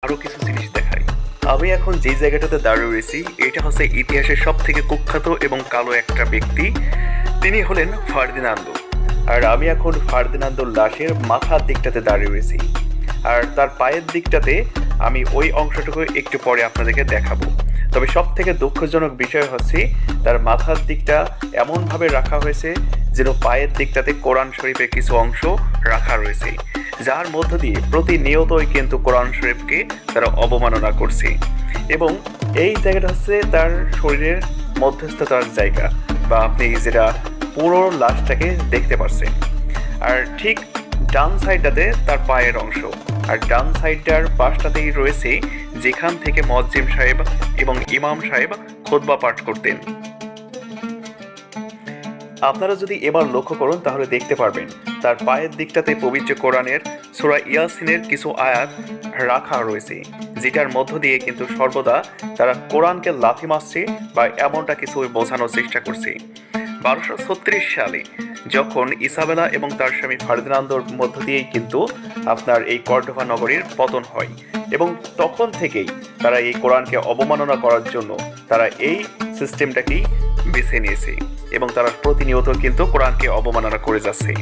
আরও কিছু জিনিস দেখাই। আমি এখন যে জায়গাটাতে দাঁড়িয়ে রয়েছি এটা হচ্ছে ইতিহাসের সব থেকে কুখ্যাত এবং কালো একটা ব্যক্তি। তিনি হলেন ফার্দিনান্দো। আর আমি এখন ফার্দিনান্দোর লাশের মাথার দিকটাতে দাঁড়িয়ে রয়েছি। আর তার পায়ের দিকটাতে আমি ওই অংশটুকু একটু পরে আপনাদেরকে দেখাবো। তবে সব থেকে দুঃখজনক বিষয় হচ্ছে তার মাথার দিকটা এমনভাবে রাখা হয়েছে যেন পায়ের দিকটাতে কোরআন শরীফের কিছু অংশ রাখা রয়েছে, যার মধ্য দিয়ে প্রতিনিয়তই কিন্তু কোরআন শরীফকে তারা অবমাননা করছে। এবং এই জায়গাটা হচ্ছে তার শরীরের মধ্যস্থতার জায়গা, বা আপনি যেটা পুরো লাশটাকে দেখতে পাচ্ছেন। আর ঠিক ডান সাইডটাতে তার পায়ের অংশ, আর ডান সাইডটার পাশটাতেই রয়েছে যেখান থেকে মুয়াজ্জিম সাহেব এবং ইমাম সাহেব খুতবা পাঠ করতেন। আপনারা যদি এবার লক্ষ্য করুন তাহলে দেখতে পারবেন তার পায়ের দিকটাতে পবিত্র কোরআনের সূরা ইয়াসিনের কিছু আয়াত রাখা রয়েছে, যেটার মধ্য দিয়ে কিন্তু সর্বদা তারা কোরআনকে লাথি মারছে বা এমনটা কিছু বোঝানোর চেষ্টা করছে। 1236 সালে যখন ইসাবেলা এবং তার স্বামী ফার্দিনান্দোর মধ্য দিয়েই কিন্তু আপনার এই কর্ডোভা নগরীর পতন হয়, এবং তখন থেকেই তারা এই কোরআনকে অবমাননা করার জন্য তারা এই সিস্টেমটাকেই বেছে নিয়েছে এবং তারা প্রতিনিয়ত কিন্তু কোরআনকে অবমাননা করে যাচ্ছে।